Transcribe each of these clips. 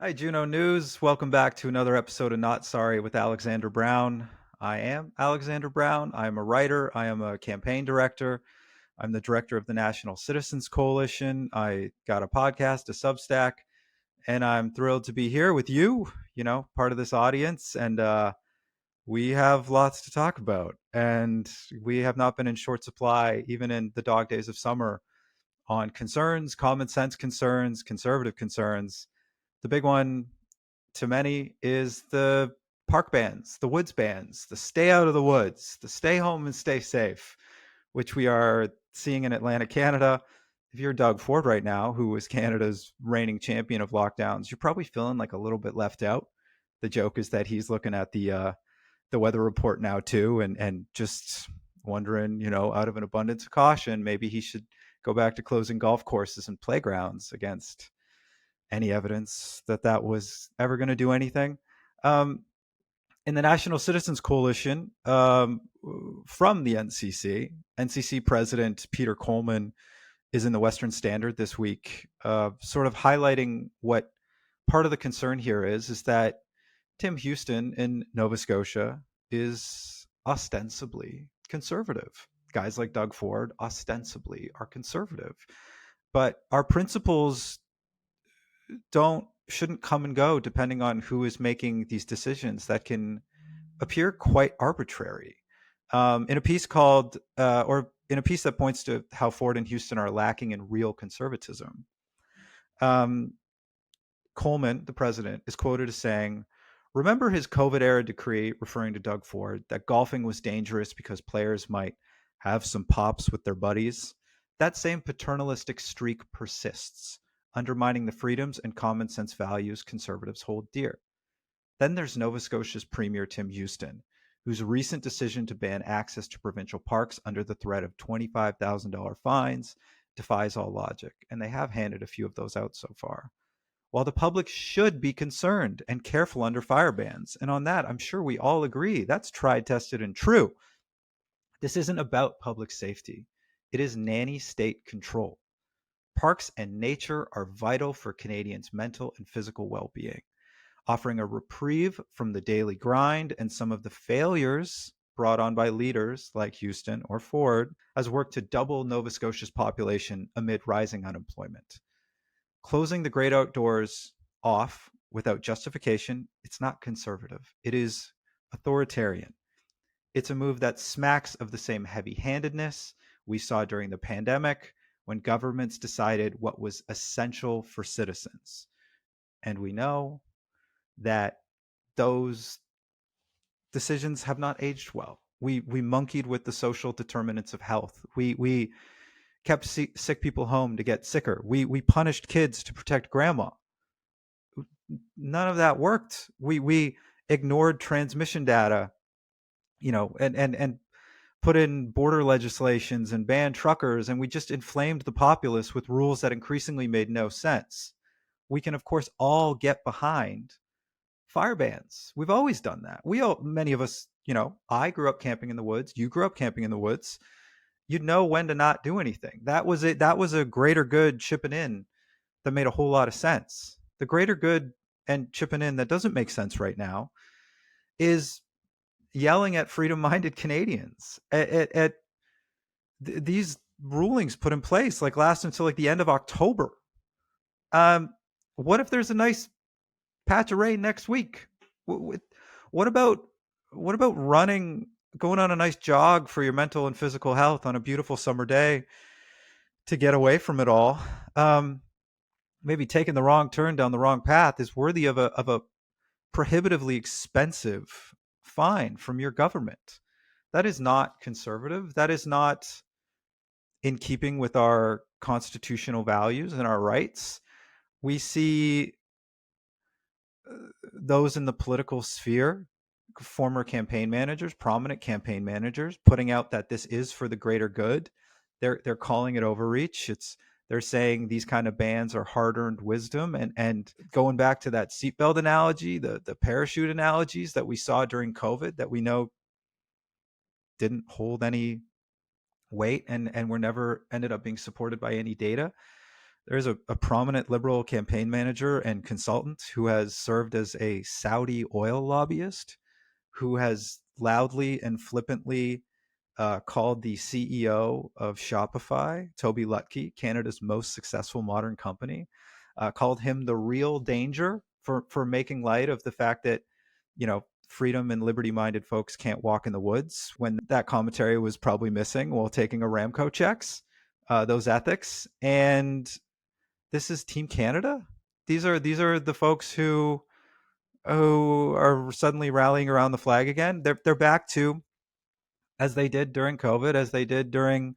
Hi, Juno News. Welcome back to another episode of Not Sorry with Alexander Brown. I am Alexander Brown. I am a writer. I am a campaign director. I'm the director of the National Citizens Coalition. I got a podcast, a Substack, and I'm thrilled to be here with you, part of this audience. And we have lots to talk about. And we have not been in short supply, even in the dog days of summer, on concerns, common sense concerns, conservative concerns. The big one to many is the park bans, the woods bans, the stay out of the woods, the stay home and stay safe, which we are seeing in Atlantic, Canada. If you're Doug Ford right now, who is Canada's reigning champion of lockdowns, you're probably feeling like a little bit left out. The joke is that he's looking at the weather report now too, and just wondering, out of an abundance of caution, maybe he should go back to closing golf courses and playgrounds against any evidence that that was ever going to do anything. Um, in the National Citizens Coalition, from the NCC President Peter Coleman is in the Western Standard this week, sort of highlighting what part of the concern here is that Tim Houston in Nova Scotia is ostensibly conservative. Guys like Doug Ford ostensibly are conservative. But our principles shouldn't come and go depending on who is making these decisions that can appear quite arbitrary. In a piece that points to how Ford and Houston are lacking in real conservatism, um, Coleman, the president, is quoted as saying, "Remember his COVID era decree," referring to Doug Ford, "that golfing was dangerous because players might have some pops with their buddies? That same paternalistic streak persists, undermining the freedoms and common sense values conservatives hold dear." Then there's Nova Scotia's Premier Tim Houston, whose recent decision to ban access to provincial parks under the threat of $25,000 fines defies all logic, and they have handed a few of those out so far. While the public should be concerned and careful under fire bans, and on that, I'm sure we all agree, that's tried, tested, and true. This isn't about public safety. It is nanny state control. Parks and nature are vital for Canadians' mental and physical well-being. Offering a reprieve from the daily grind and some of the failures brought on by leaders like Houston or Ford has worked to double Nova Scotia's population amid rising unemployment. Closing the great outdoors off without justification, it's not conservative. It is authoritarian. It's a move that smacks of the same heavy-handedness we saw during the pandemic when governments decided what was essential for citizens. And we know that those decisions have not aged well. We monkeyed with the social determinants of health. We kept sick people home to get sicker. We punished kids to protect grandma. None of that worked. We ignored transmission data, and put in border legislations and banned truckers, and we just inflamed the populace with rules that increasingly made no sense. We can, of course, all get behind fire bans. We've always done that. Many of us, I grew up camping in the woods. You grew up camping in the woods. You'd know when to not do anything. That was it. That was a greater good chipping in that made a whole lot of sense. The greater good and chipping in that doesn't make sense right now is yelling at freedom-minded Canadians. These rulings put in place last until the end of October. Um, what if there's a nice patch of rain next week? What about running, going on a nice jog for your mental and physical health on a beautiful summer day to get away from it all? Maybe taking the wrong turn down the wrong path is worthy of a prohibitively expensive fine from your government. That is not conservative. That is not in keeping with our constitutional values and our rights. We see those in the political sphere, former campaign managers, prominent campaign managers, putting out that this is for the greater good. They're calling it overreach. They're saying these kind of bans are hard-earned wisdom, and going back to that seatbelt analogy, the parachute analogies that we saw during COVID that we know didn't hold any weight and were never ended up being supported by any data. There's a prominent liberal campaign manager and consultant who has served as a Saudi oil lobbyist, who has loudly and flippantly called the CEO of Shopify, Toby Lutke, Canada's most successful modern company, called him the real danger for making light of the fact that, freedom and liberty-minded folks can't walk in the woods, when that commentary was probably missing while taking Aramco checks, those ethics. And this is Team Canada. These are the folks who are suddenly rallying around the flag again. They're back to, as they did during COVID, as they did during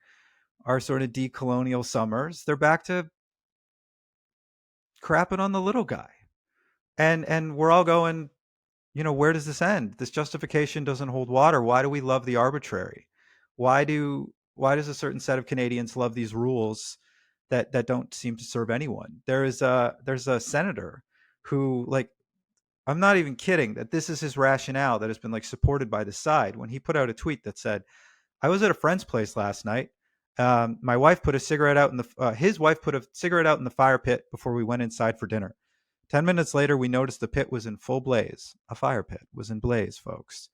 our sort of decolonial summers. They're back to crapping on the little guy. And we're all going, where does this end? This justification doesn't hold water. Why do we love the arbitrary? Why does a certain set of Canadians love these rules that don't seem to serve anyone? There's a senator who, like, I'm not even kidding, that this is his rationale that has been, like, supported by the side, when he put out a tweet that said, I was at a friend's place last night. My wife put a cigarette out in his wife put a cigarette out in the fire pit before we went inside for dinner. 10 minutes later, we noticed the pit was in full blaze. A fire pit was in blaze, folks.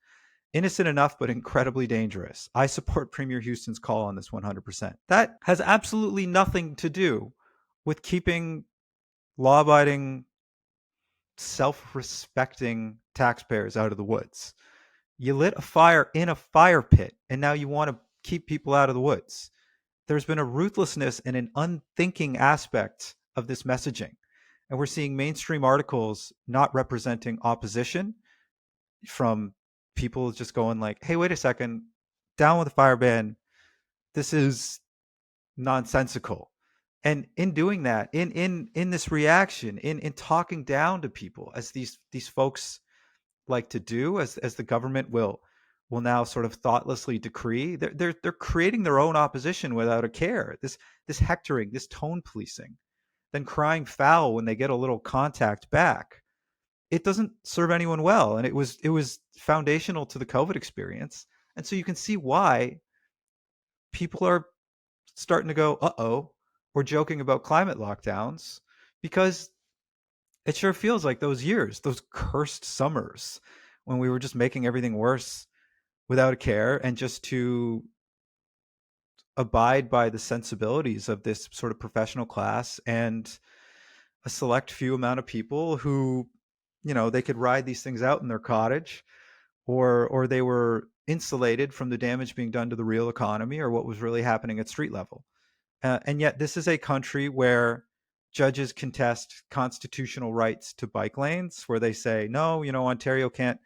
Innocent enough, but incredibly dangerous. I support Premier Houston's call on this 100%. That has absolutely nothing to do with keeping law-abiding, self-respecting taxpayers out of the woods. You lit a fire in a fire pit, and now you want to keep people out of the woods. There's been a ruthlessness and an unthinking aspect of this messaging. And we're seeing mainstream articles not representing opposition, from people just going like, hey, wait a second, down with the fire ban. This is nonsensical. And in doing that, in this reaction, in talking down to people, as these folks like to do, as the government will now sort of thoughtlessly decree, they're creating their own opposition without a care. This hectoring, this tone policing, then crying foul when they get a little contact back. It doesn't serve anyone well, and it was foundational to the COVID experience. And so you can see why people are starting to go, uh-oh, we're joking about climate lockdowns, because it sure feels like those years, those cursed summers, when we were just making everything worse without a care, and just to abide by the sensibilities of this sort of professional class and a select few amount of people who, they could ride these things out in their cottage, or they were insulated from the damage being done to the real economy or what was really happening at street level. And yet this is a country where judges contest constitutional rights to bike lanes, where they say, no, Ontario can't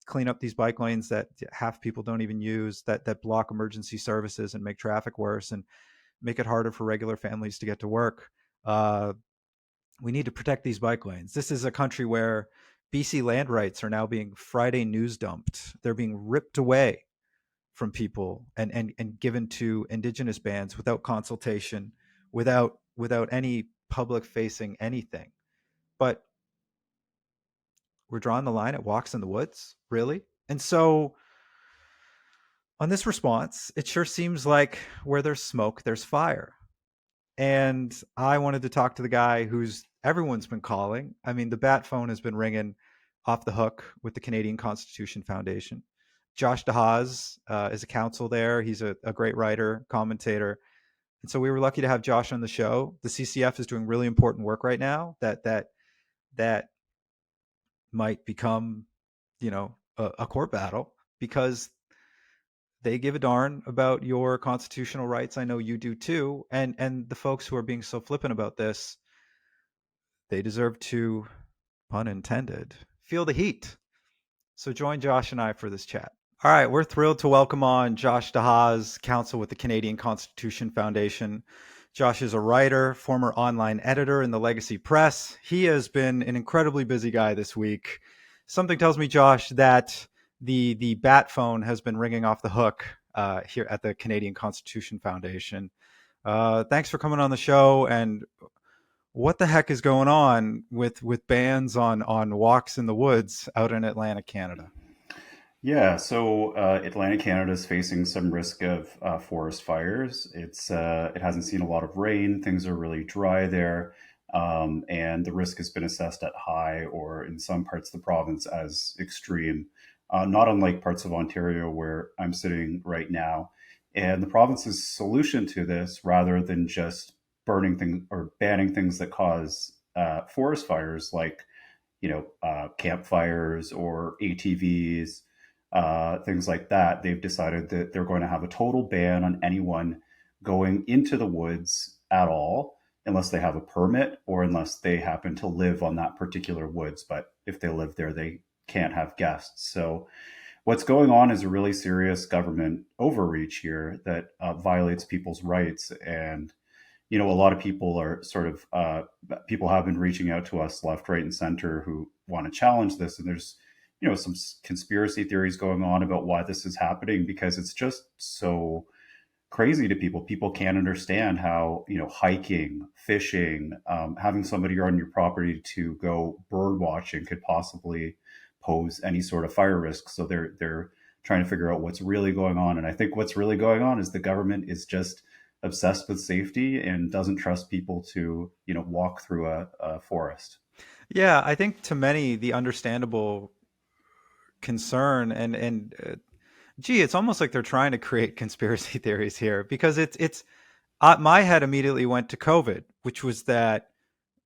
clean up these bike lanes that half people don't even use, that block emergency services and make traffic worse and make it harder for regular families to get to work. We need to protect these bike lanes. This is a country where BC land rights are now being Friday news dumped. They're being ripped away from people and given to Indigenous bands without consultation, without any public facing anything. But we're drawing the line at walks in the woods, really? And so on this response, it sure seems like where there's smoke, there's fire. And I wanted to talk to the guy who's everyone's been calling. I mean, the bat phone has been ringing off the hook with the Canadian Constitution Foundation. Josh Dehaas is a counsel there. He's a great writer, commentator. And so we were lucky to have Josh on the show. The CCF is doing really important work right now that might become, a court battle, because they give a darn about your constitutional rights. I know you do too. And the folks who are being so flippant about this, they deserve to, pun intended, feel the heat. So join Josh and I for this chat. All right, we're thrilled to welcome on Josh Dehaas, counsel with the Canadian Constitution Foundation. Josh is a writer, former online editor in the Legacy Press. He has been an incredibly busy guy this week. Something tells me, Josh, that the bat phone has been ringing off the hook here at the Canadian Constitution Foundation. Thanks for coming on the show. And what the heck is going on with bans on walks in the woods out in Atlantic Canada? Yeah, so Atlantic Canada is facing some risk of forest fires. It hasn't seen a lot of rain. Things are really dry there, and the risk has been assessed at high, or in some parts of the province as extreme. Not unlike parts of Ontario where I'm sitting right now. And the province's solution to this, rather than just burning things or banning things that cause forest fires, like campfires or ATVs, things like that, they've decided that they're going to have a total ban on anyone going into the woods at all, unless they have a permit or unless they happen to live on that particular woods. But if they live there, they can't have guests. So what's going on is a really serious government overreach here that violates people's rights. And a lot of people are people have been reaching out to us left, right, and center who want to challenge this. And there's, some conspiracy theories going on about why this is happening because it's just so crazy to people. People can't understand how, hiking, fishing, having somebody on your property to go bird watching could possibly pose any sort of fire risk. So they're trying to figure out what's really going on. And I think what's really going on is the government is just obsessed with safety and doesn't trust people to, walk through a forest. Yeah, I think to many the understandable concern gee, it's almost like they're trying to create conspiracy theories here because it's my head immediately went to COVID, which was that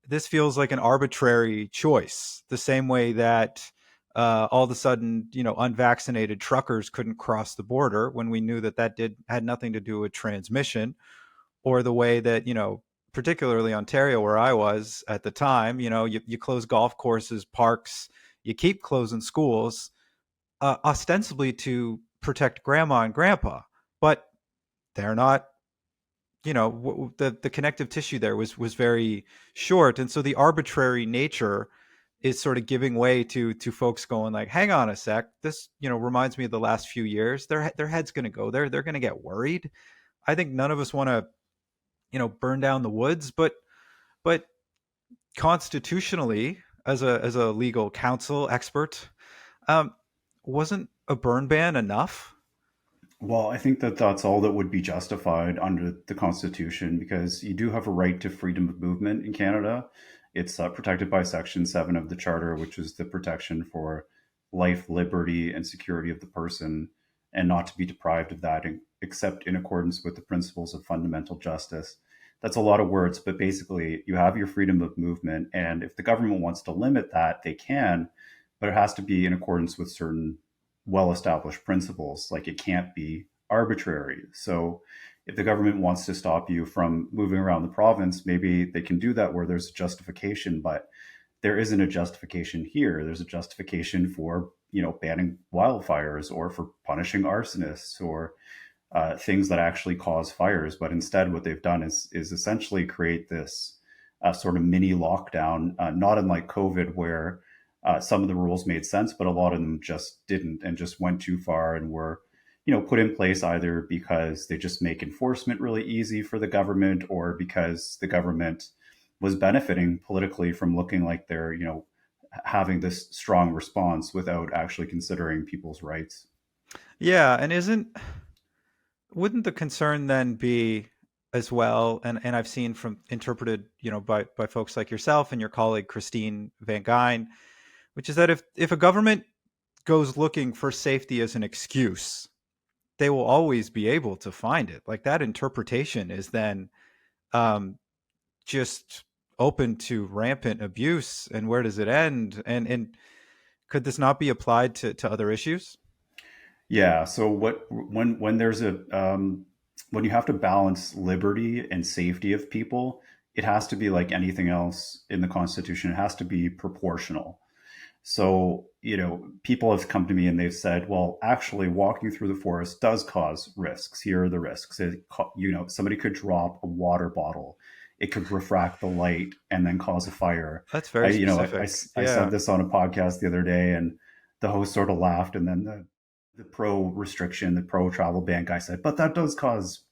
this feels like an arbitrary choice, the same way that all of a sudden, unvaccinated truckers couldn't cross the border when we knew that had nothing to do with transmission, or the way that, particularly Ontario, where I was at the time, you close golf courses, parks, you keep closing schools, ostensibly to protect grandma and grandpa, but they're not. The connective tissue there was very short, and so the arbitrary nature is sort of giving way to folks going like, hang on a sec, this reminds me of the last few years. Their head's going to go there. They're going to get worried. I think none of us want to burn down the woods, but constitutionally, as a legal counsel expert, um, wasn't a burn ban enough? Well, I think that that's all that would be justified under the Constitution because you do have a right to freedom of movement in Canada. It's protected by Section 7 of the Charter, which is the protection for life, liberty, and security of the person, and not to be deprived of that except in accordance with the principles of fundamental justice. That's a lot of words, but basically, you have your freedom of movement. And if the government wants to limit that, they can, but it has to be in accordance with certain well established principles. Like it can't be arbitrary. So if the government wants to stop you from moving around the province, maybe they can do that where there's a justification, but there isn't a justification here. There's a justification for, banning wildfires or for punishing arsonists or things that actually cause fires. But instead, what they've done is essentially create this sort of mini lockdown, not unlike COVID, where some of the rules made sense, but a lot of them just didn't and just went too far and were, put in place either because they just make enforcement really easy for the government or because the government was benefiting politically from looking like they're, having this strong response without actually considering people's rights. Yeah, and isn't wouldn't the concern then be as well, and I've seen from interpreted, by folks like yourself and your colleague Christine Van Gyn, which is that if a government goes looking for safety as an excuse, they will always be able to find it. Like that interpretation is then um, just open to rampant abuse. And where does it end? And could this not be applied to other issues? Yeah. So when there's when you have to balance liberty and safety of people, it has to be like anything else in the Constitution. It has to be proportional. So, people have come to me and they've said, well, actually, walking through the forest does cause risks. Here are the risks. Somebody could drop a water bottle. It could refract the light and then cause a fire. That's I, very you know, I, specific. I said Yeah. this on a podcast the other day, and the host sort of laughed. And then the pro restriction, the pro travel ban guy said, but that does cause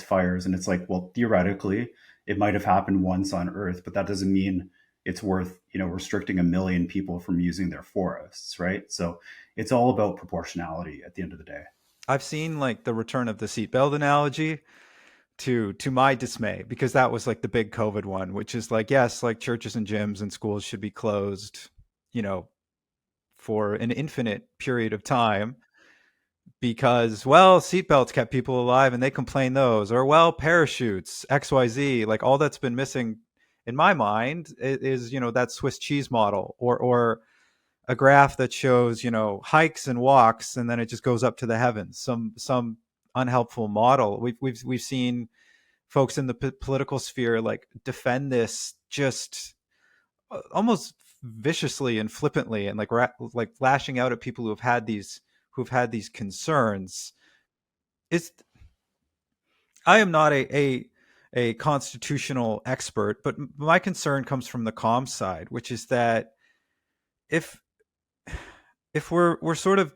fires. And it's like, well, theoretically, it might have happened once on Earth, but that doesn't mean it's worth, restricting 1 million people from using their forests, right? So it's all about proportionality at the end of the day. I've seen like the return of the seatbelt analogy to my dismay, because that was like the big COVID one, which is like, yes, like churches and gyms and schools should be closed, you know, for an infinite period of time because, well, seatbelts kept people alive and they complain those, or well, parachutes, XYZ, like all that's been missing in my mind is, that Swiss cheese model, or a graph that shows, hikes and walks, and then it just goes up to the heavens. Some unhelpful model. We've seen folks in the political sphere like defend this just almost viciously and flippantly, and like lashing out at people who've had these concerns. It's I am not a constitutional expert, but my concern comes from the calm side, which is that if if we're sort of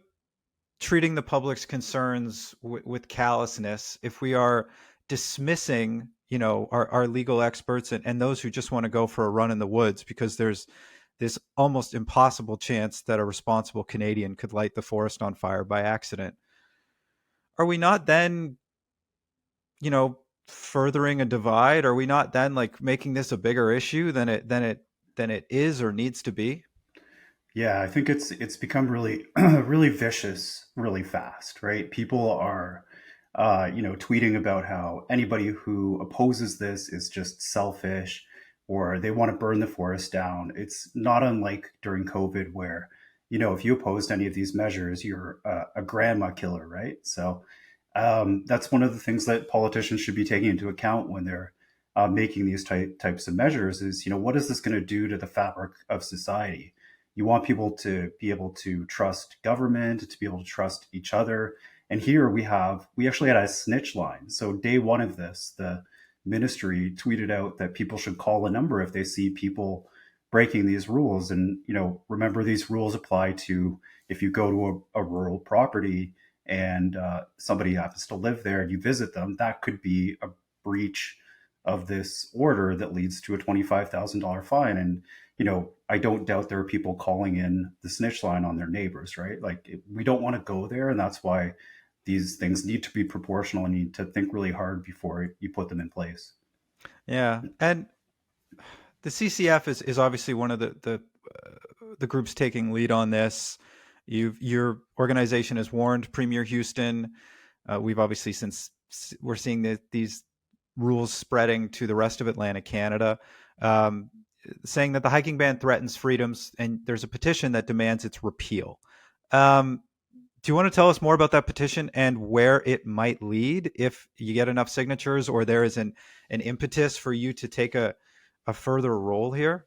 treating the public's concerns with callousness, if we are dismissing, our legal experts and those who just want to go for a run in the woods because there's this almost impossible chance that a responsible Canadian could light the forest on fire by accident, are we not then, furthering a divide? Are we not then like making this a bigger issue than it is or needs to be? Yeah, I think it's become really really vicious really fast, right? People are tweeting about how anybody who opposes this is just selfish or they want to burn the forest down. It's not unlike during COVID where, if you opposed any of these measures, you're a grandma killer, right? So that's one of the things that politicians should be taking into account when they're making these types of measures is, what is this going to do to the fabric of society? You want people to be able to trust government, to be able to trust each other. And here we actually had a snitch line. So day one of this, the ministry tweeted out that people should call a number if they see people breaking these rules. And, remember these rules apply to if you go to a rural property and somebody happens to live there and you visit them, that could be a breach of this order that leads to a $25,000 fine. And, I don't doubt there are people calling in the snitch line on their neighbors, right? Like we don't want to go there. And that's why these things need to be proportional and you need to think really hard before you put them in place. Yeah, and the CCF is obviously one of the groups taking lead on this. Your organization has warned Premier Houston. We've obviously, since we're seeing these rules spreading to the rest of Atlantic Canada, um, saying that the hiking ban threatens freedoms, and there's a petition that demands its repeal. Um, do you want to tell us more about that petition and where it might lead if you get enough signatures, or there is an impetus for you to take a further role here?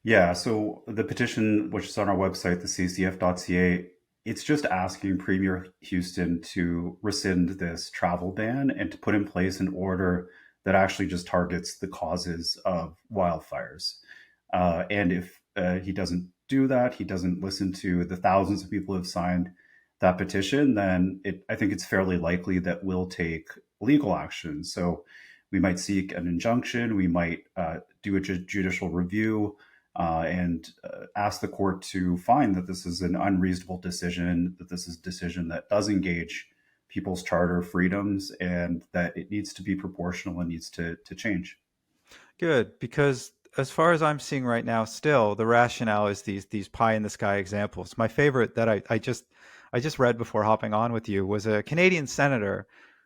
Yeah, so the petition, which is on our website, the ccf.ca, it's just asking Premier Houston to rescind this travel ban and to put in place an order that actually just targets the causes of wildfires. And if he doesn't do that, he doesn't listen to the thousands of people who have signed that petition, then I think it's fairly likely that we'll take legal action. So we might seek an injunction, we might do a judicial review, and ask the court to find that this is an unreasonable decision, that this is a decision that does engage people's charter freedoms, and that it needs to be proportional and needs to change. Good, because as far as I'm seeing right now, still the rationale is these pie in the sky examples. My favorite that I just read before hopping on with you was a Canadian senator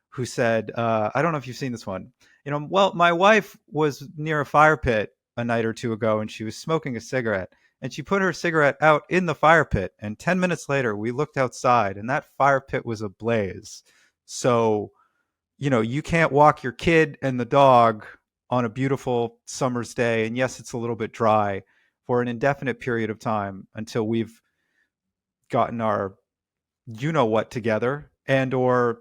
who said, I don't know if you've seen this one. Well, my wife was near a fire pit a night or two ago and she was smoking a cigarette, and she put her cigarette out in the fire pit, and 10 minutes later we looked outside and that fire pit was ablaze. So, you can't walk your kid and the dog on a beautiful summer's day, and yes, it's a little bit dry, for an indefinite period of time until we've gotten our what together, and or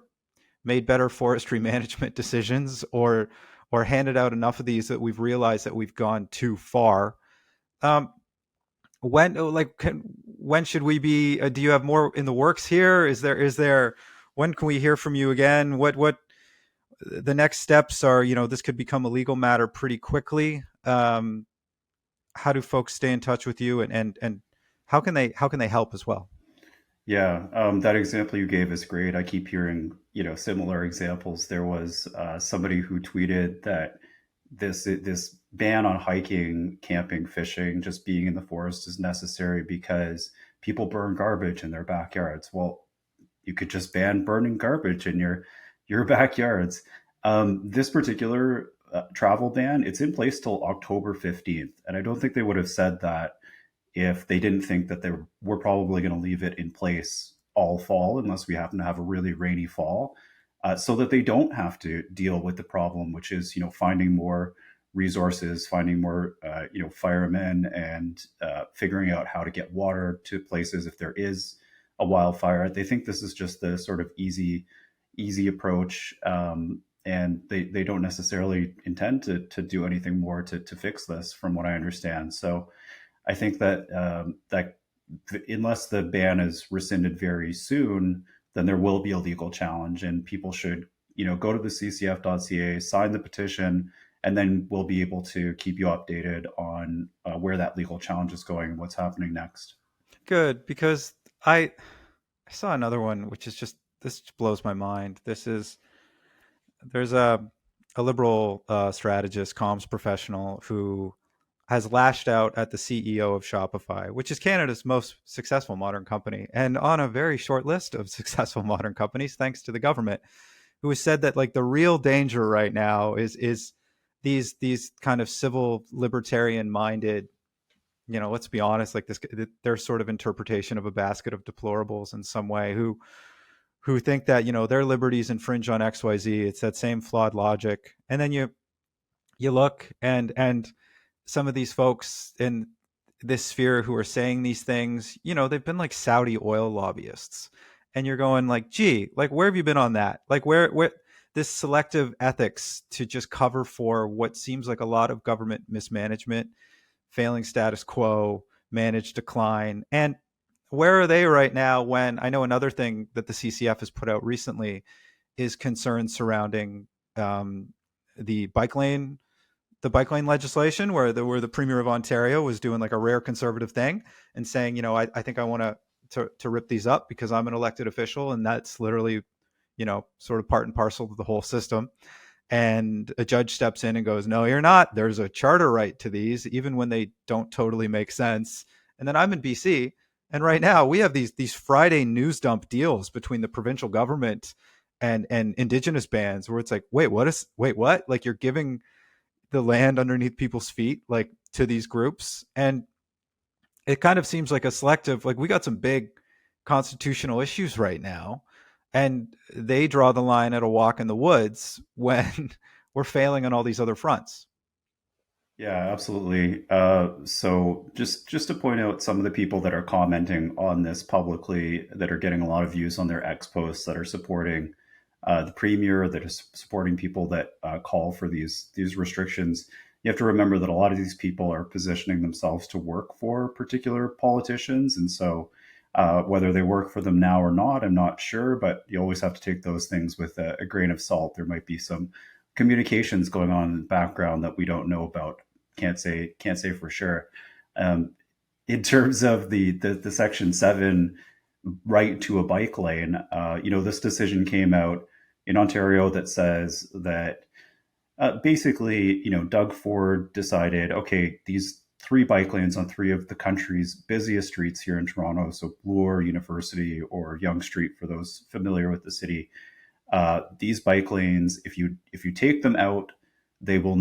made better forestry management decisions, or handed out enough of these that we've realized that we've gone too far. Um, when should we be? Do you have more in the works here? Is there? When can we hear from you again? What the next steps are? This could become a legal matter pretty quickly. how do folks stay in touch with you, and how can they help as well? Yeah, that example you gave is great. I keep hearing, similar examples. There was somebody who tweeted that this ban on hiking, camping, fishing, just being in the forest is necessary because people burn garbage in their backyards. Well, you could just ban burning garbage in your backyards. This particular travel ban, it's in place till October 15th, and I don't think they would have said that if they didn't think that they were probably going to leave it in place all fall, unless we happen to have a really rainy fall, so that they don't have to deal with the problem, which is finding more resources, finding more firemen, and figuring out how to get water to places if there is a wildfire. They think this is just the sort of easy approach, and they don't necessarily intend to do anything more to fix this, from what I understand. So I think that unless the ban is rescinded very soon, then there will be a legal challenge, and people should go to the ccf.ca, sign the petition, and then we'll be able to keep you updated on where that legal challenge is going and what's happening next. Good, because I saw another one which is just, this blows my mind. There's a liberal strategist, comms professional, who has lashed out at the CEO of Shopify, which is Canada's most successful modern company, and on a very short list of successful modern companies, thanks to the government, who has said that like the real danger right now is these kind of civil libertarian minded, let's be honest, like this, their sort of interpretation of a basket of deplorables in some way, who think that their liberties infringe on XYZ. It's that same flawed logic. And then you look, and some of these folks in this sphere who are saying these things, they've been like Saudi oil lobbyists. And you're going like, gee, like where have you been on that? Like where this selective ethics to just cover for what seems like a lot of government mismanagement, failing status quo, managed decline. And where are they right now, when I know another thing that the CCF has put out recently is concerns surrounding um, the bike lane the bike lane legislation, where the premier of Ontario was doing like a rare conservative thing and saying, I think I want to rip these up because I'm an elected official, and that's literally, sort of part and parcel to the whole system. And a judge steps in and goes, no, you're not. There's a charter right to these, even when they don't totally make sense. And then I'm in BC, and right now we have these Friday news dump deals between the provincial government and Indigenous bands, where it's like, wait, what? Like you're giving the land underneath people's feet, like to these groups. And it kind of seems like a selective, like we got some big constitutional issues right now, and they draw the line at a walk in the woods when we're failing on all these other fronts. Yeah, absolutely. So just to point out some of the people that are commenting on this publicly, that are getting a lot of views on their X posts, that are supporting the premier, that is supporting people that call for these restrictions. You have to remember that a lot of these people are positioning themselves to work for particular politicians, and so whether they work for them now or not, I'm not sure. But you always have to take those things with a grain of salt. There might be some communications going on in the background that we don't know about. Can't say for sure. Um, in terms of the Section 7 right to a bike lane, this decision came out in Ontario that says that basically, Doug Ford decided, okay, these three bike lanes on three of the country's busiest streets here in Toronto, so Bloor, University, or Yonge Street, for those familiar with the city, these bike lanes, if you take them out, that will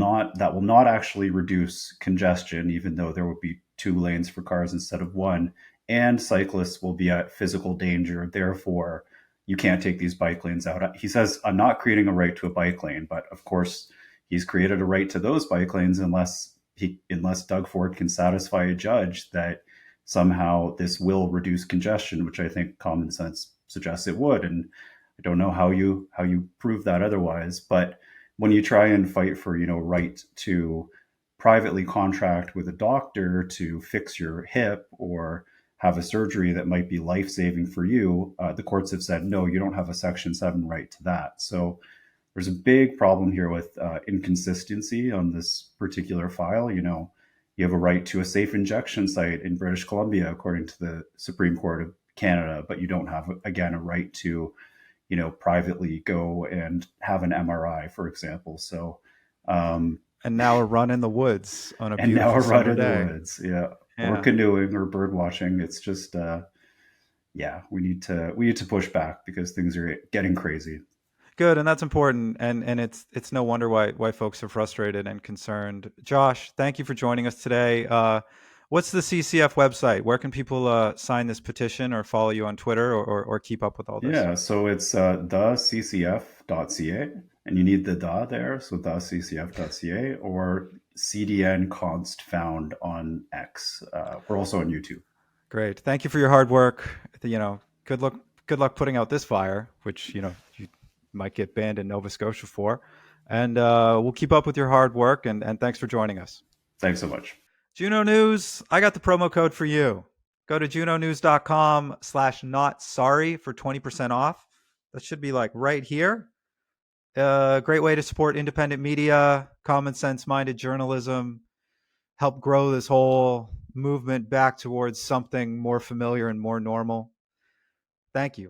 not actually reduce congestion, even though there will be two lanes for cars instead of one, and cyclists will be at physical danger. Therefore, you can't take these bike lanes out. He says, I'm not creating a right to a bike lane, but of course, he's created a right to those bike lanes unless Doug Ford can satisfy a judge that somehow this will reduce congestion, which I think common sense suggests it would. And I don't know how you prove that otherwise. But when you try and fight for right to privately contract with a doctor to fix your hip or have a surgery that might be life saving for you, the courts have said no, you don't have a Section 7 right to that. So there's a big problem here with inconsistency on this particular file. You You have a right to a safe injection site in British Columbia, according to the Supreme Court of Canada, but you don't have, again, a right to, privately go and have an MRI, for example. So, And now a run in the woods on a and now beautiful a run summer in the day. woods, yeah, or Yeah. canoeing or bird watching. It's just, yeah, we need to push back because things are getting crazy. Good, and that's important, and it's no wonder why folks are frustrated and concerned. Josh, thank you for joining us today. What's the CCF website? Where can people sign this petition or follow you on Twitter or keep up with all this? Yeah, so it's theccf.ca, and you need the da there, so theccf.ca, or CDN const found on X. We're also on YouTube. Great, thank you for your hard work. Good luck putting out this fire, which you might get banned in Nova Scotia for. And we'll keep up with your hard work. And thanks for joining us. Thanks so much. Juno News, I got the promo code for you. Go to junonews.com/not sorry for 20% off. That should be like right here. Great way to support independent media, common sense minded journalism, help grow this whole movement back towards something more familiar and more normal. Thank you.